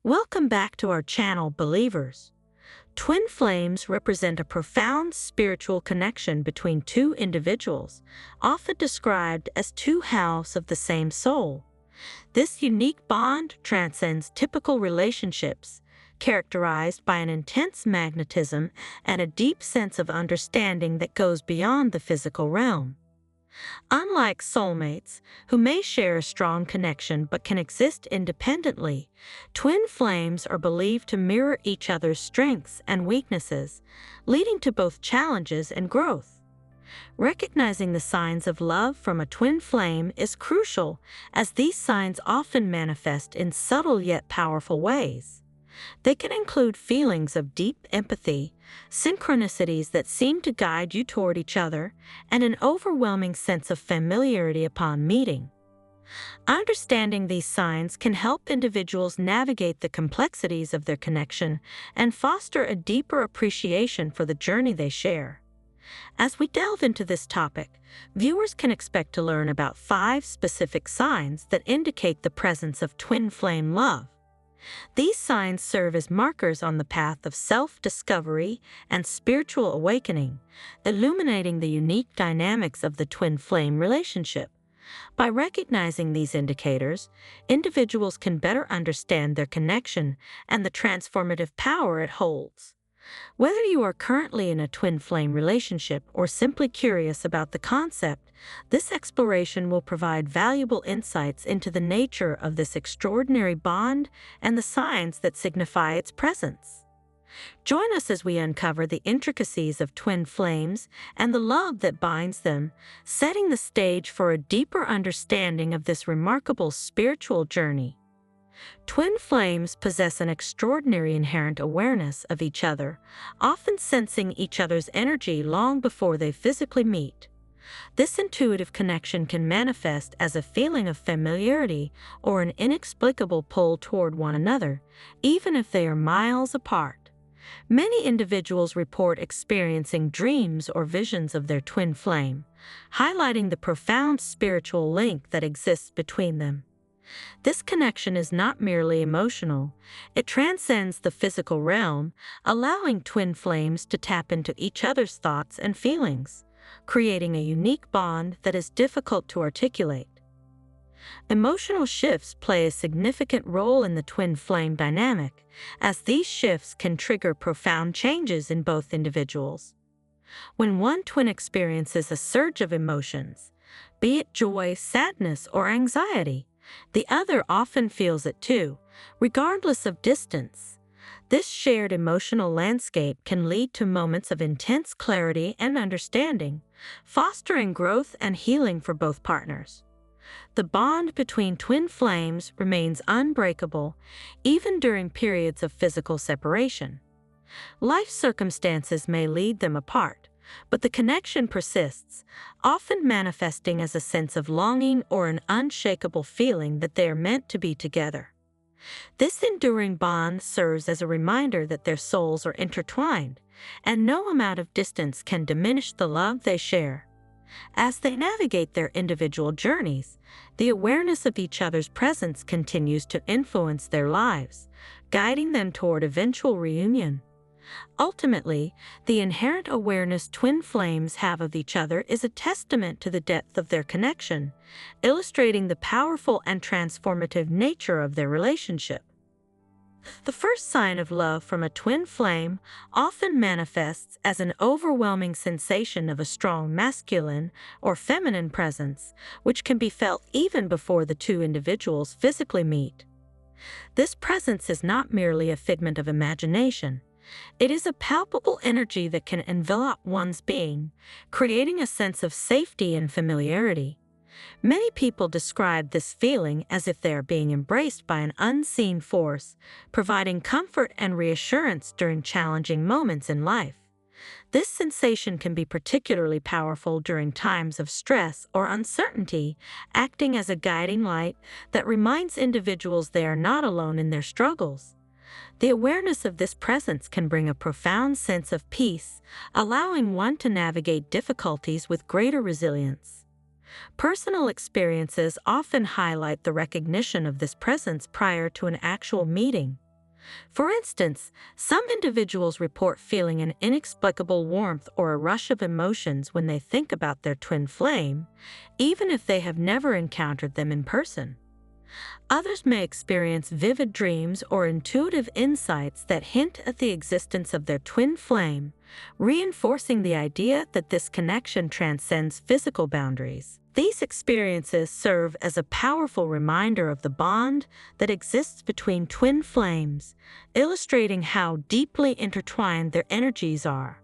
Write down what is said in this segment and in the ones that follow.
Welcome back to our channel, believers. Twin flames represent a profound spiritual connection between two individuals, often described as two halves of the same soul. This unique bond transcends typical relationships, characterized by an intense magnetism and a deep sense of understanding that goes beyond the physical realm. Unlike soulmates, who may share a strong connection but can exist independently, twin flames are believed to mirror each other's strengths and weaknesses, leading to both challenges and growth. Recognizing the signs of love from a twin flame is crucial, as these signs often manifest in subtle yet powerful ways. They can include feelings of deep empathy, synchronicities that seem to guide you toward each other, and an overwhelming sense of familiarity upon meeting. Understanding these signs can help individuals navigate the complexities of their connection and foster a deeper appreciation for the journey they share. As we delve into this topic, viewers can expect to learn about 5 specific signs that indicate the presence of twin flame love. These signs serve as markers on the path of self-discovery and spiritual awakening, illuminating the unique dynamics of the twin flame relationship. By recognizing these indicators, individuals can better understand their connection and the transformative power it holds. Whether you are currently in a twin flame relationship or simply curious about the concept, this exploration will provide valuable insights into the nature of this extraordinary bond and the signs that signify its presence. Join us as we uncover the intricacies of twin flames and the love that binds them, setting the stage for a deeper understanding of this remarkable spiritual journey. Twin flames possess an extraordinary inherent awareness of each other, often sensing each other's energy long before they physically meet. This intuitive connection can manifest as a feeling of familiarity or an inexplicable pull toward one another, even if they are miles apart. Many individuals report experiencing dreams or visions of their twin flame, highlighting the profound spiritual link that exists between them. This connection is not merely emotional, it transcends the physical realm, allowing twin flames to tap into each other's thoughts and feelings, creating a unique bond that is difficult to articulate. Emotional shifts play a significant role in the twin flame dynamic, as these shifts can trigger profound changes in both individuals. When one twin experiences a surge of emotions, be it joy, sadness, or anxiety, the other often feels it too, regardless of distance. This shared emotional landscape can lead to moments of intense clarity and understanding, fostering growth and healing for both partners. The bond between twin flames remains unbreakable, even during periods of physical separation. Life circumstances may lead them apart, but the connection persists, often manifesting as a sense of longing or an unshakable feeling that they are meant to be together. This enduring bond serves as a reminder that their souls are intertwined, and no amount of distance can diminish the love they share. As they navigate their individual journeys, the awareness of each other's presence continues to influence their lives, guiding them toward eventual reunion. Ultimately, the inherent awareness twin flames have of each other is a testament to the depth of their connection, illustrating the powerful and transformative nature of their relationship. The first sign of love from a twin flame often manifests as an overwhelming sensation of a strong masculine or feminine presence, which can be felt even before the two individuals physically meet. This presence is not merely a figment of imagination. It is a palpable energy that can envelop one's being, creating a sense of safety and familiarity. Many people describe this feeling as if they are being embraced by an unseen force, providing comfort and reassurance during challenging moments in life. This sensation can be particularly powerful during times of stress or uncertainty, acting as a guiding light that reminds individuals they are not alone in their struggles. The awareness of this presence can bring a profound sense of peace, allowing one to navigate difficulties with greater resilience. Personal experiences often highlight the recognition of this presence prior to an actual meeting. For instance, some individuals report feeling an inexplicable warmth or a rush of emotions when they think about their twin flame, even if they have never encountered them in person. Others may experience vivid dreams or intuitive insights that hint at the existence of their twin flame, reinforcing the idea that this connection transcends physical boundaries. These experiences serve as a powerful reminder of the bond that exists between twin flames, illustrating how deeply intertwined their energies are.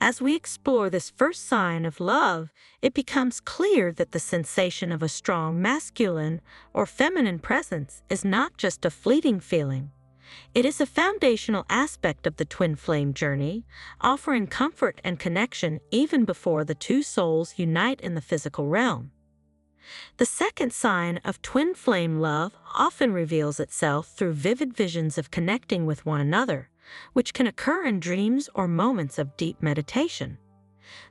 As we explore this first sign of love, it becomes clear that the sensation of a strong masculine or feminine presence is not just a fleeting feeling. It is a foundational aspect of the twin flame journey, offering comfort and connection even before the two souls unite in the physical realm. The second sign of twin flame love often reveals itself through vivid visions of connecting with one another, which can occur in dreams or moments of deep meditation.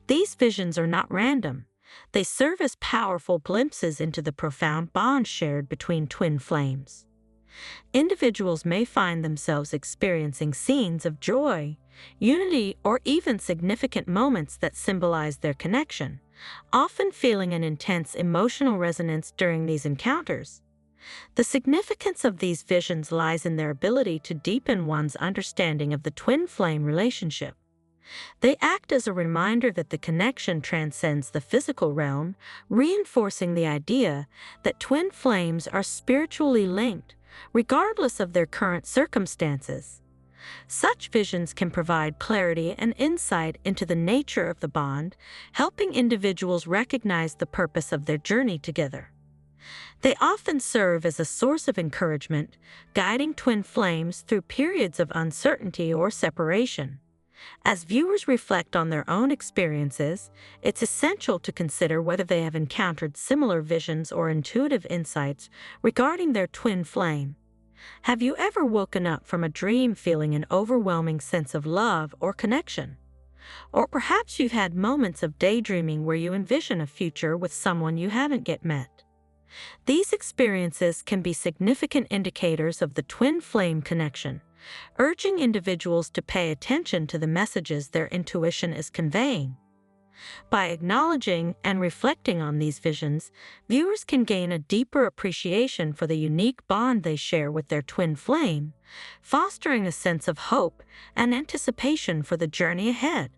These visions are not random. They serve as powerful glimpses into the profound bond shared between twin flames. Individuals may find themselves experiencing scenes of joy, unity, or even significant moments that symbolize their connection, often feeling an intense emotional resonance during these encounters. The significance of these visions lies in their ability to deepen one's understanding of the twin flame relationship. They act as a reminder that the connection transcends the physical realm, reinforcing the idea that twin flames are spiritually linked, regardless of their current circumstances. Such visions can provide clarity and insight into the nature of the bond, helping individuals recognize the purpose of their journey together. They often serve as a source of encouragement, guiding twin flames through periods of uncertainty or separation. As viewers reflect on their own experiences, it's essential to consider whether they have encountered similar visions or intuitive insights regarding their twin flame. Have you ever woken up from a dream feeling an overwhelming sense of love or connection? Or perhaps you've had moments of daydreaming where you envision a future with someone you haven't yet met. These experiences can be significant indicators of the twin flame connection, urging individuals to pay attention to the messages their intuition is conveying. By acknowledging and reflecting on these visions, viewers can gain a deeper appreciation for the unique bond they share with their twin flame, fostering a sense of hope and anticipation for the journey ahead.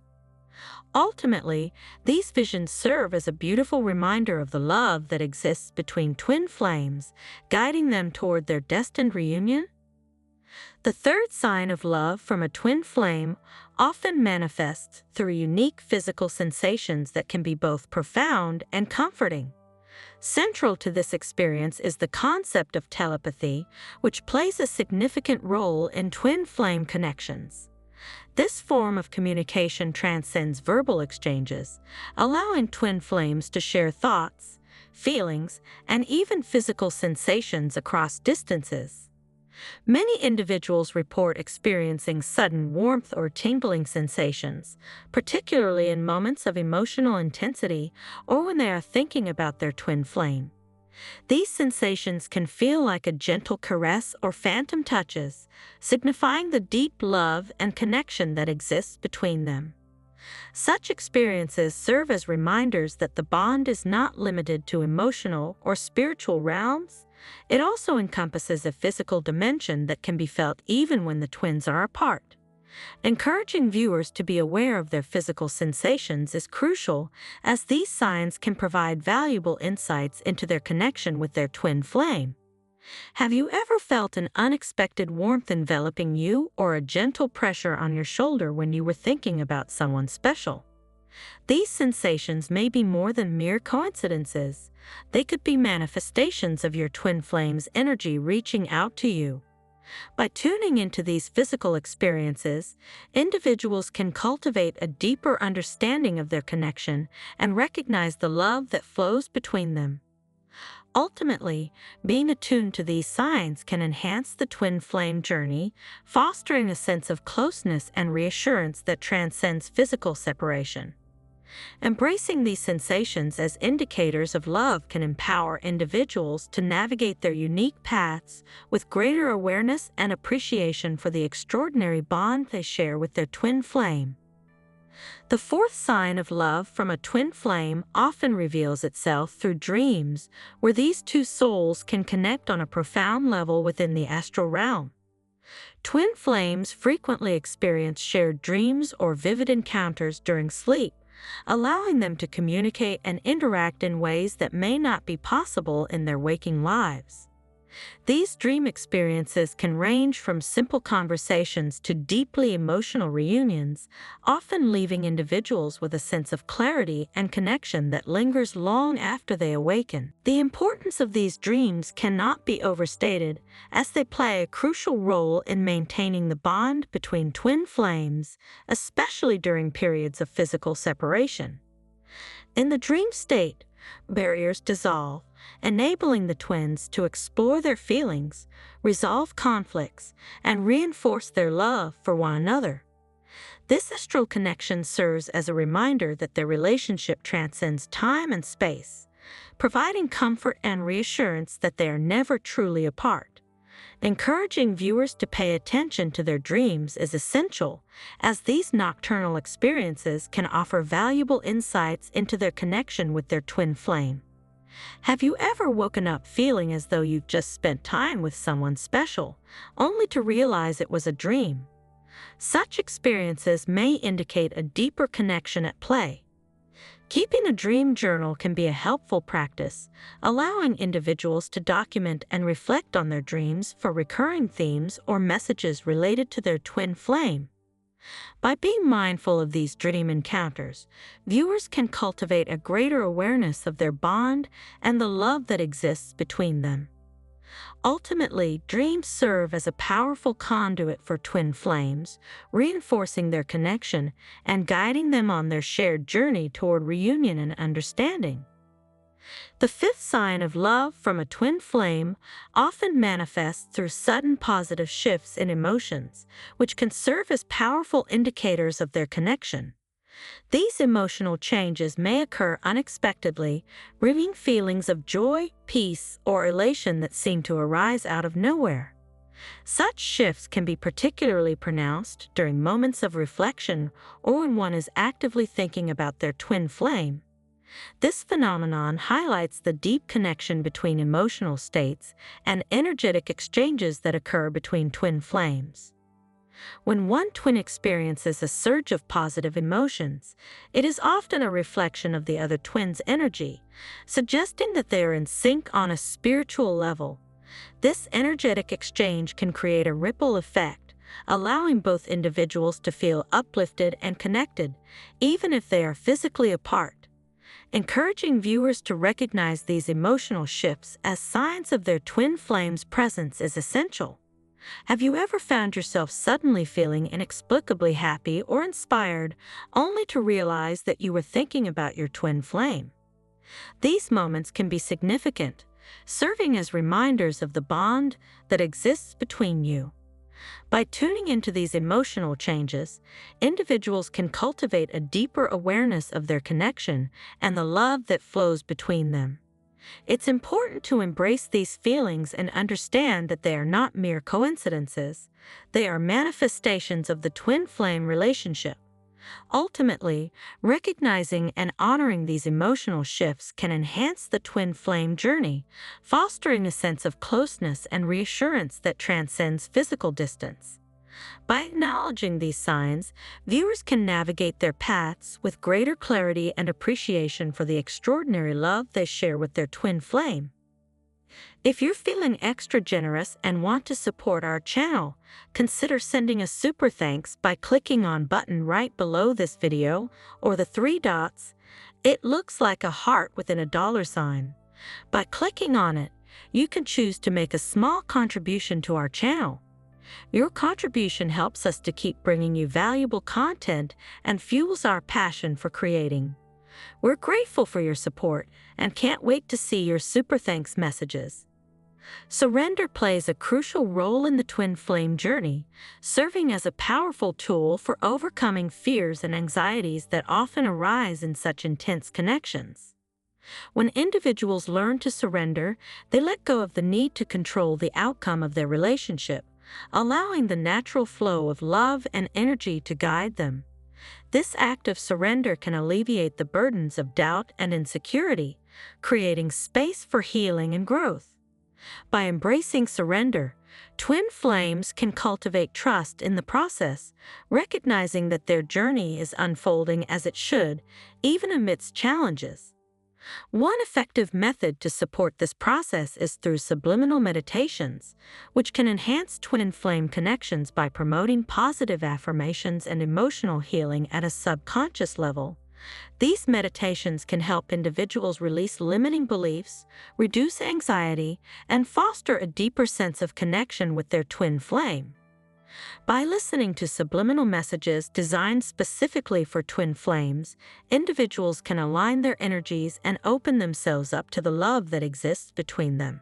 Ultimately, these visions serve as a beautiful reminder of the love that exists between twin flames, guiding them toward their destined reunion. The third sign of love from a twin flame often manifests through unique physical sensations that can be both profound and comforting. Central to this experience is the concept of telepathy, which plays a significant role in twin flame connections. This form of communication transcends verbal exchanges, allowing twin flames to share thoughts, feelings, and even physical sensations across distances. Many individuals report experiencing sudden warmth or tingling sensations, particularly in moments of emotional intensity or when they are thinking about their twin flame. These sensations can feel like a gentle caress or phantom touches, signifying the deep love and connection that exists between them. Such experiences serve as reminders that the bond is not limited to emotional or spiritual realms. It also encompasses a physical dimension that can be felt even when the twins are apart. Encouraging viewers to be aware of their physical sensations is crucial, as these signs can provide valuable insights into their connection with their twin flame. Have you ever felt an unexpected warmth enveloping you or a gentle pressure on your shoulder when you were thinking about someone special? These sensations may be more than mere coincidences. They could be manifestations of your twin flame's energy reaching out to you. By tuning into these physical experiences, individuals can cultivate a deeper understanding of their connection and recognize the love that flows between them. Ultimately, being attuned to these signs can enhance the twin flame journey, fostering a sense of closeness and reassurance that transcends physical separation. Embracing these sensations as indicators of love can empower individuals to navigate their unique paths with greater awareness and appreciation for the extraordinary bond they share with their twin flame. The fourth sign of love from a twin flame often reveals itself through dreams, where these two souls can connect on a profound level within the astral realm. Twin flames frequently experience shared dreams or vivid encounters during sleep, allowing them to communicate and interact in ways that may not be possible in their waking lives. These dream experiences can range from simple conversations to deeply emotional reunions, often leaving individuals with a sense of clarity and connection that lingers long after they awaken. The importance of these dreams cannot be overstated, as they play a crucial role in maintaining the bond between twin flames, especially during periods of physical separation. In the dream state, barriers dissolve, enabling the twins to explore their feelings, resolve conflicts, and reinforce their love for one another. This astral connection serves as a reminder that their relationship transcends time and space, providing comfort and reassurance that they are never truly apart. Encouraging viewers to pay attention to their dreams is essential, as these nocturnal experiences can offer valuable insights into their connection with their twin flame. Have you ever woken up feeling as though you've just spent time with someone special, only to realize it was a dream? Such experiences may indicate a deeper connection at play. Keeping a dream journal can be a helpful practice, allowing individuals to document and reflect on their dreams for recurring themes or messages related to their twin flame. By being mindful of these dream encounters, viewers can cultivate a greater awareness of their bond and the love that exists between them. Ultimately, dreams serve as a powerful conduit for twin flames, reinforcing their connection and guiding them on their shared journey toward reunion and understanding. The fifth sign of love from a twin flame often manifests through sudden positive shifts in emotions, which can serve as powerful indicators of their connection. These emotional changes may occur unexpectedly, bringing feelings of joy, peace, or elation that seem to arise out of nowhere. Such shifts can be particularly pronounced during moments of reflection or when one is actively thinking about their twin flame. This phenomenon highlights the deep connection between emotional states and energetic exchanges that occur between twin flames. When one twin experiences a surge of positive emotions, it is often a reflection of the other twin's energy, suggesting that they are in sync on a spiritual level. This energetic exchange can create a ripple effect, allowing both individuals to feel uplifted and connected, even if they are physically apart. Encouraging viewers to recognize these emotional shifts as signs of their twin flame's presence is essential. Have you ever found yourself suddenly feeling inexplicably happy or inspired, only to realize that you were thinking about your twin flame? These moments can be significant, serving as reminders of the bond that exists between you. By tuning into these emotional changes, individuals can cultivate a deeper awareness of their connection and the love that flows between them. It's important to embrace these feelings and understand that they are not mere coincidences. They are manifestations of the twin flame relationship. Ultimately, recognizing and honoring these emotional shifts can enhance the twin flame journey, fostering a sense of closeness and reassurance that transcends physical distance. By acknowledging these signs, viewers can navigate their paths with greater clarity and appreciation for the extraordinary love they share with their twin flame. If you're feeling extra generous and want to support our channel, consider sending a super thanks by clicking on button right below this video or the three dots. It looks like a heart within a dollar sign. By clicking on it, you can choose to make a small contribution to our channel. Your contribution helps us to keep bringing you valuable content and fuels our passion for creating. We're grateful for your support and can't wait to see your super thanks messages. Surrender plays a crucial role in the twin flame journey, serving as a powerful tool for overcoming fears and anxieties that often arise in such intense connections. When individuals learn to surrender, they let go of the need to control the outcome of their relationship, allowing the natural flow of love and energy to guide them. This act of surrender can alleviate the burdens of doubt and insecurity, creating space for healing and growth. By embracing surrender, twin flames can cultivate trust in the process, recognizing that their journey is unfolding as it should, even amidst challenges. One effective method to support this process is through subliminal meditations, which can enhance twin flame connections by promoting positive affirmations and emotional healing at a subconscious level. These meditations can help individuals release limiting beliefs, reduce anxiety, and foster a deeper sense of connection with their twin flame. By listening to subliminal messages designed specifically for twin flames, individuals can align their energies and open themselves up to the love that exists between them.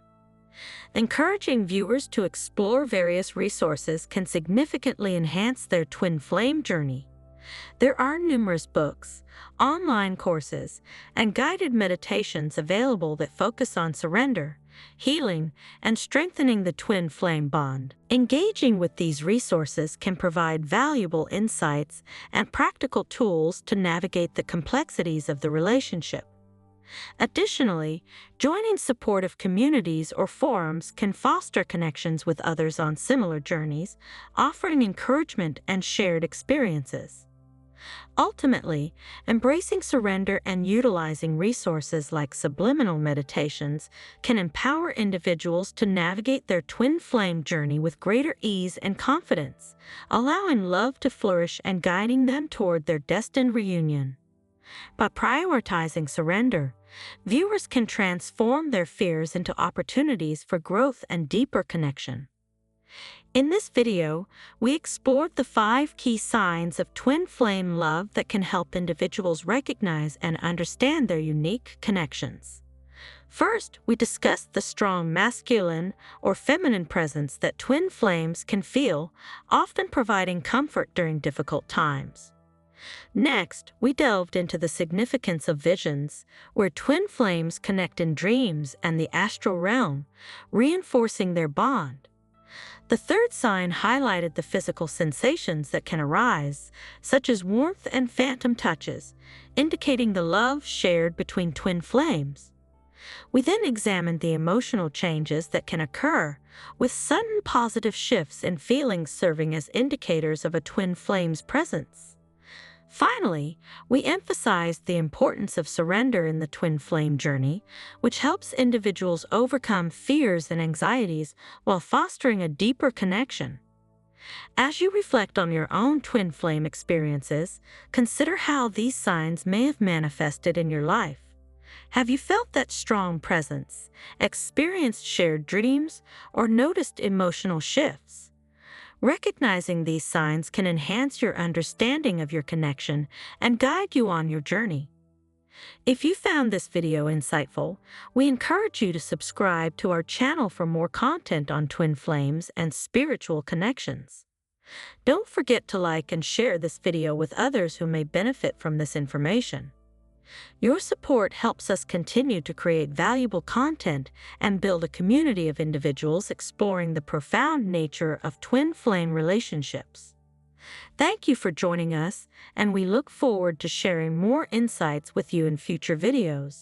Encouraging viewers to explore various resources can significantly enhance their twin flame journey. There are numerous books, online courses, and guided meditations available that focus on surrender, healing, and strengthening the twin flame bond. Engaging with these resources can provide valuable insights and practical tools to navigate the complexities of the relationship. Additionally, joining supportive communities or forums can foster connections with others on similar journeys, offering encouragement and shared experiences. Ultimately, embracing surrender and utilizing resources like subliminal meditations can empower individuals to navigate their twin flame journey with greater ease and confidence, allowing love to flourish and guiding them toward their destined reunion. By prioritizing surrender, viewers can transform their fears into opportunities for growth and deeper connection. In this video, we explored the 5 key signs of twin flame love that can help individuals recognize and understand their unique connections. First, we discussed the strong masculine or feminine presence that twin flames can feel, often providing comfort during difficult times. Next, we delved into the significance of visions, where twin flames connect in dreams and the astral realm, reinforcing their bond. The third sign highlighted the physical sensations that can arise, such as warmth and phantom touches, indicating the love shared between twin flames. We then examined the emotional changes that can occur, with sudden positive shifts in feelings serving as indicators of a twin flame's presence. Finally, we emphasized the importance of surrender in the twin flame journey, which helps individuals overcome fears and anxieties while fostering a deeper connection. As you reflect on your own twin flame experiences, consider how these signs may have manifested in your life. Have you felt that strong presence, experienced shared dreams, or noticed emotional shifts? Recognizing these signs can enhance your understanding of your connection and guide you on your journey. If you found this video insightful, we encourage you to subscribe to our channel for more content on twin flames and spiritual connections. Don't forget to like and share this video with others who may benefit from this information. Your support helps us continue to create valuable content and build a community of individuals exploring the profound nature of twin flame relationships. Thank you for joining us, and we look forward to sharing more insights with you in future videos.